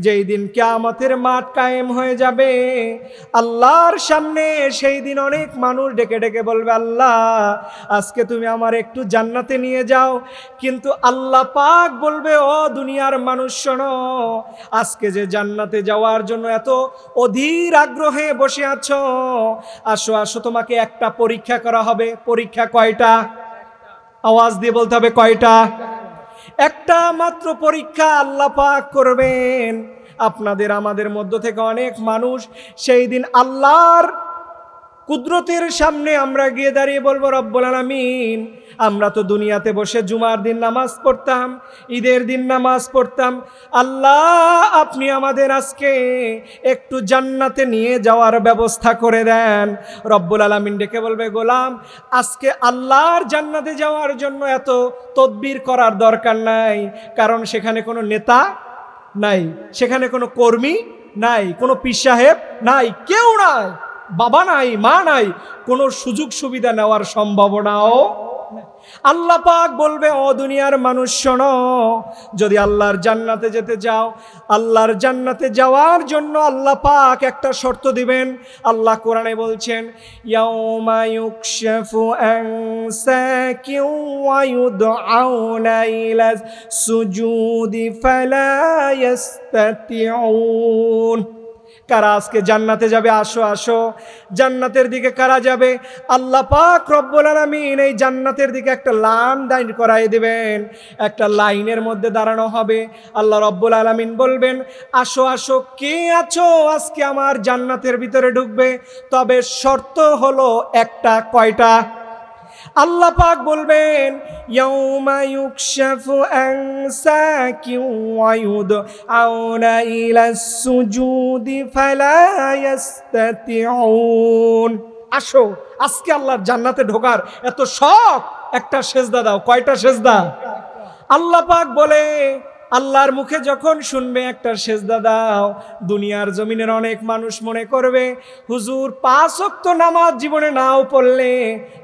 যেই দিন কিয়ামতের মাঠ কায়েম হয়ে যাবে, আল্লাহর সামনে সেই দিন অনেক মানুষ ডেকে ডেকে বলবে, আল্লাহ আজকে তুমি আমার একটু জান্নাতে নিয়ে যাও। কিন্তু আল্লাহ পাক বলবে, ও দুনিয়ার মানুষ শোনো, আজকে যে জান্নাতে যাওয়ার জন্য এত অধীর আগ্রহে বসে আছো, আসো আসো তোমাকে একটা পরীক্ষা করা হবে। পরীক্ষা কয়টা? আওয়াজ দিয়ে বলতে হবে, কয়টা? একটা মাত্র পরীক্ষা আল্লাহ পাক করবেন। আপনাদের আমাদের মধ্য থেকে অনেক মানুষ সেই দিন আল্লাহর কুদরতের সামনে আমরা গিয়ে দাঁড়িয়ে বলবো, রব্বুল আলামিন, আমরা তো দুনিয়াতে বসে জুমার দিন নামাজ পড়তাম, ঈদের দিন নামাজ পড়তাম, আল্লাহ আপনি আমাদের আজকে একটু জান্নাতে নিয়ে যাওয়ার ব্যবস্থা করে দেন। রব্বুল আলামিন ডেকে বলবে, গোলাম আজকে আল্লাহর জান্নাতে যাওয়ার জন্য এত তদবির করার দরকার নাই, কারণ সেখানে কোনো নেতা নাই, সেখানে কোনো কর্মী নাই, কোনো পীর সাহেব নাই, কেউ নাই, বাবা নাই, মা নাই, কোনো সুযোগ সুবিধা নেওয়ার সম্ভাবনাও। আল্লাহ পাক বলবে, ও দুনিয়ার মানুষ শোনো, যদি আল্লাহর জান্নাতে যেতে চাও, আল্লাহর জান্নাতে যাওয়ার জন্য আল্লাহ পাক একটা শর্ত দিবেন। আল্লাহ কোরআনে বলছেন, ইয়াউমা ইউকশাফু আন সাকিন ওয়া ইউদআউনা ইলা সুজুদি ফালা ইস্তাতিউন। কারা আজকে জান্নাতে যাবে? আসো আসো। জান্নাতের দিকে কারা যাবে? আল্লাহ পাক রব্বুল আলামিন এই জান্নাতের দিকে একটা লাইন দাঁড় করায় দিবেন, একটা লাইনের মধ্যে দাঁড়ানো হবে। আল্লাহ রব্বুল আলামিন বলবেন, আসো আসো, কে আছো আজকে আমার জান্নাতের ভিতরে ঢুকবে? তবে শর্ত হলো একটা। কয়টা? আল্লাহ পাক বলবেন, ইয়াউমা ইউকশাফু আন সাকিন ওয়া ইউদআউনা ইলাস সুজুদি ফালা ইস্তাতিউন। আসো, আজকে আল্লাহর জান্নাতে ঢোকার এত শখ, একটা সেজদা দাও। কয়টা সেজদা? আল্লাহ পাক বলে, আল্লাহর মুখে যখন শুনবে একটা সেজদা দাও, দুনিয়ার জমিনের অনেক মানুষ মনে করবে, হুজুর 5 ওয়াক্ত নামাজ জীবনে নাও পড়লে,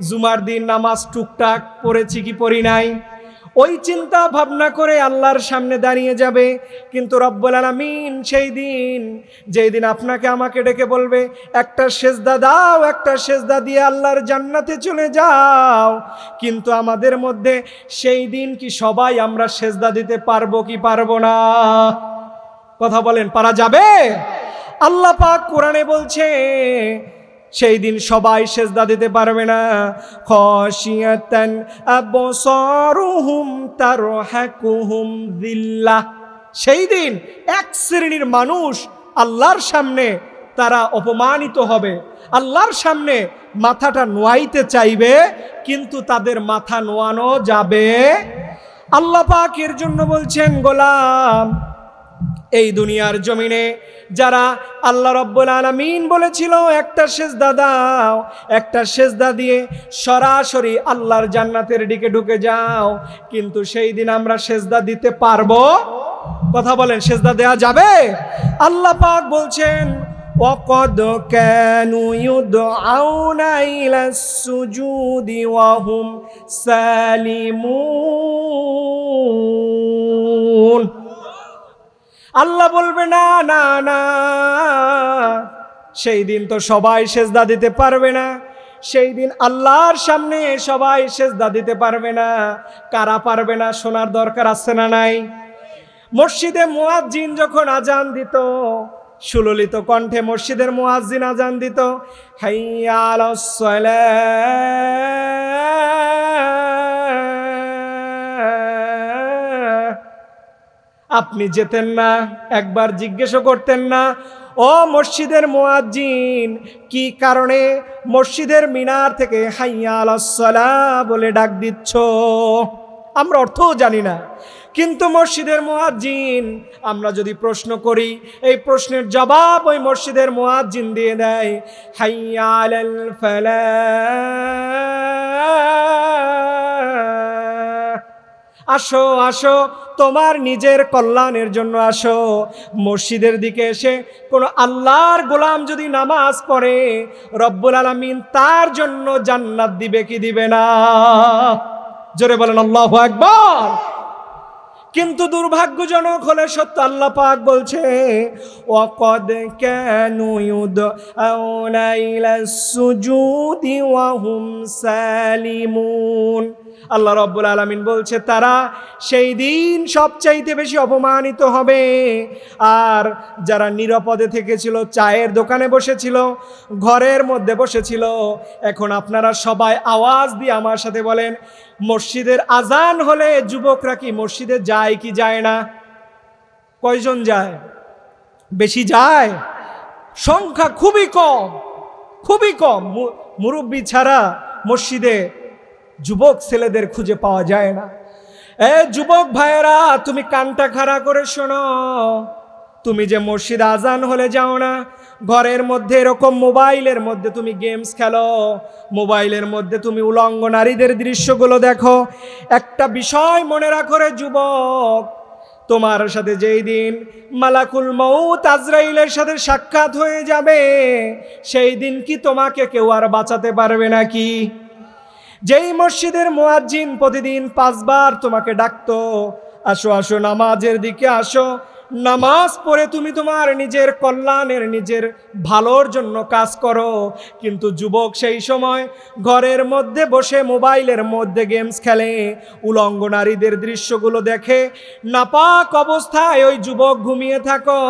জুমার দিন নামাজ টুকটাক পড়েছি কি পড়ি নাই, ওই চিন্তা ভাবনা করে আল্লাহর সামনে দাঁড়িয়ে যাবে। কিন্তু রব্বুল আলামিন সেই দিন, যেই দিন আপনাকে আমাকে ডেকে বলবে, একটা সেজদা দাও, একটা সেজদা দিয়ে আল্লাহর জান্নাতে চলে যাও। কিন্তু আমাদের মধ্যে সেই দিন কি সবাই আমরা সেজদা দিতে পারবো কি পারবো না? কথা বলেন, পারা যাবে? আল্লাহ পাক কোরআনে বলছে, সেই দিন সবাই সেজদা দিতে পারবে না। খাশিয়াতান আবসারুহুম তারহাকুহুম যিল্লাহ। সেই দিন এক শ্রেণীর মানুষ আল্লাহর সামনে তারা অপমানিত হবে, আল্লাহর সামনে মাথাটা নোয়াইতে চাইবে, কিন্তু তাদের মাথা নোয়ানো যাবে। আল্লাহ পাক এর জন্য বলছেন, গোলাম এই দুনিয়ার জমিনে যারা আল্লাহ রব্বুল আলামিন বলেছিল একটা সেজদা দাও, একটা সেজদা দিয়ে সরাসরি আল্লাহর জান্নাতের দিকে ঢুকে যাও, কিন্তু সেই দিন আমরা সেজদা দিতে পারবো? কথা বলেন, সেজদা দেয়া যাবে? আল্লাহ পাক বলছেন, ওয়াকাদ কানু ইউদআউনা ইলাস সুজুদি ওয়া হুম সালিমুন। আল্লাহ বলবে, না না না, সেই দিন তো সবাই সেজদা দিতে পারবে না। সেই দিন আল্লাহর সামনে সবাই সেজদা দিতে পারবে না। কারা পারবে না শোনার দরকার আছে না নাই? মসজিদে মুয়াজ্জিন যখন আজান দিত, সুললিত কণ্ঠে মসজিদের মুয়াজ্জিন আজান দিত, হাইয়া আলাস সালাহ, আপনি যেতেন না? একবার জিজ্ঞেসও করতেন না, ও মসজিদের মুয়াজ্জিন, কি কারণে মসজিদের মিনার থেকে হাইয়া আলাস সালাহ বলে ডাক দিচ্ছ? আমরা অর্থও জানি না, কিন্তু মসজিদের মুয়াজ্জিন, আমরা যদি প্রশ্ন করি, এই প্রশ্নের জবাব ওই মসজিদের মুয়াজ্জিন দিয়ে দেয়, হাইয়া আলাল ফালাহ, আসো আসো, তোমার নিজের কল্যাণের জন্য আসো। মসজিদের দিকে এসে কোনো আল্লাহর গোলাম যদি নামাজ পড়ে, রব্বুল আলামিন তার জন্য জান্নাত দিবে কি দিবে না? জোরে বলেন আল্লাহু আকবার। কিন্তু দুর্ভাগ্যজনক হলে সত্য, আল্লাহ পাক বলছে ওয়াকাদ কানু ইউদআউনা ইলাস সুজুদি ওয়া হুম সালিমুন। আল্লাহ রাব্বুল আলামিন বলছে তারা সেই দিন সবচাইতে বেশি অপমানিত হবে। আর যারা নিরাপদে থেকেছিল, চায়ের দোকানে বসেছিল, ঘরের মধ্যে বসেছিল, এখন আপনারা সবাই আওয়াজ দিয়ে আমার সাথে বলেন, মসজিদের আজান হলে যুবকরা কি মসজিদে যায় কি যায় না? কয়জন যায়? বেশি যায়? সংখ্যা খুবই কম, খুবই কম। মুরব্বী ছাড়া মসজিদে যুবক ছেলেদের খুঁজে পাওয়া যায় না। যুবক ভাইয়েরা, তুমি কানটা খাড়া করে শোনো। তুমি যে মসজিদ আজান হলে যাও না, ঘরের মধ্যে এরকম মোবাইলের মধ্যে তুমি গেমস খেলো, মোবাইলের মধ্যে তুমি উলঙ্গ নারীদের দৃশ্যগুলো দেখো। একটা বিষয় মনে রাখো রে যুবক, তোমার সাথে যেই দিন মালাকুল মউত আজরাইলের সাথে সাক্ষাৎ হয়ে যাবে, সেই দিন কি তোমাকে কেউ আর বাঁচাতে পারবে নাকি? যেই মসজিদের মুয়াজ্জিন প্রতিদিন 5 বার তোমাকে ডাকতো, আসো আসো নামাজের দিকে আসো, নামাজ পড়ে তুমি তোমার নিজের কল্যাণের, নিজের ভালোর জন্য কাজ করো, কিন্তু যুবক সেই সময় ঘরের মধ্যে বসে মোবাইলের মধ্যে গেমস খেলে, উলঙ্গ নারীদের দৃশ্যগুলো দেখে, নাপাক অবস্থায় ওই যুবক ঘুমিয়ে থাকো।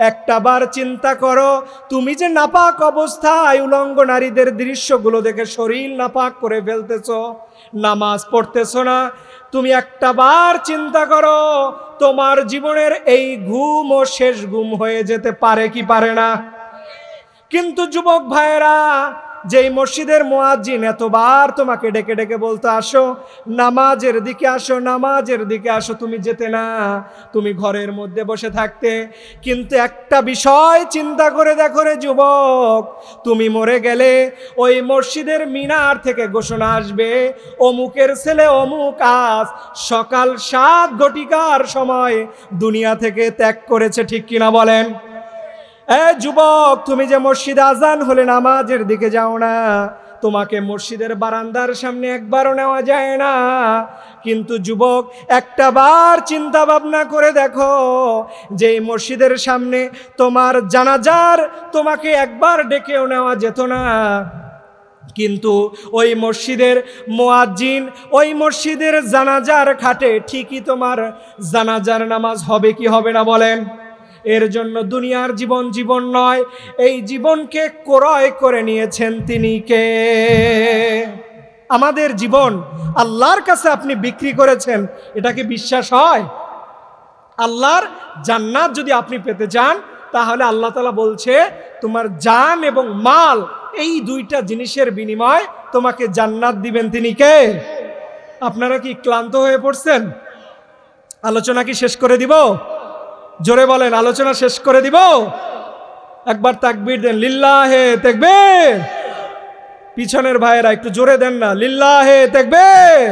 একটা বার চিন্তা করো, তুমি যে নাপাক অবস্থায় উলঙ্গ নারীদের দৃশ্যগুলো দেখে শরীর নাপাক করে ফেলতেছো, নামাজ পড়তেছো না, তুমি একটা বার চিন্তা করো, তোমার জীবনের এই ঘুমও শেষ ঘুম হয়ে যেতে পারে কি পারে না? কিন্তু যুবক ভাইয়েরা, যেই মসজিদের মুয়াজ্জিন এতবার তোমাকে ডেকে ডেকে বলতো আসো নামাজের দিকে আসো, নামাজের দিকে আসো, তুমি যেতে না, তুমি ঘরের মধ্যে বসে থাকতে। কিন্তু একটা বিষয় চিন্তা করে দেখো রে যুবক, তুমি মরে গেলে ওই মসজিদের মিনার থেকে ঘোষণা আসবে, অমুকের ছেলে অমুক আজ সকাল 7 ঘটিকার সময় দুনিয়া থেকে ত্যাগ করেছে। ঠিক কিনা বলেন? যুবক, তুমি যে মসজিদ আজান হলে নামাজের দিকে যাও না, তোমাকে মসজিদের বারান্দার সামনে একবারও নেওয়া যায় না। কিন্তু যুবক, একটা বার চিন্তা ভাবনা করে দেখো, যে মসজিদের সামনে তোমার জানাজার তোমাকে একবার ডেকেও নেওয়া যেত না, কিন্তু ওই মসজিদের মুয়াজ্জিন ওই মসজিদের জানাজার খাটে ঠিকই তোমার জানাজার নামাজ হবে কি হবে না বলেন? এর জন্য দুনিয়ার জীবন জীবন নয়, এই জীবনকে ক্রয় করে নিয়েছেন তিনি কে? আমাদের জীবন আল্লাহর কাছে আপনি বিক্রি করেছেন, এটা কি বিশ্বাস হয়? আল্লাহর জান্নাত যদি আপনি পেতে চান, তাহলে আল্লাহ তাআলা বলছে তোমার জান এবং মাল, এই দুইটা জিনিসের বিনিময় তোমাকে জান্নাত দিবেন তিনি কে? আপনারা কি ক্লান্ত হয়ে পড়ছেন? আলোচনা কি শেষ করে দিব? জোরে বলেন, আলোচনা শেষ করে দিব? একবার তাকবীর দেন, লিল্লাহে তাকবীর। পিছনের ভাইয়েরা একটু জোরে দেন না, লিল্লাহে তাকবীর।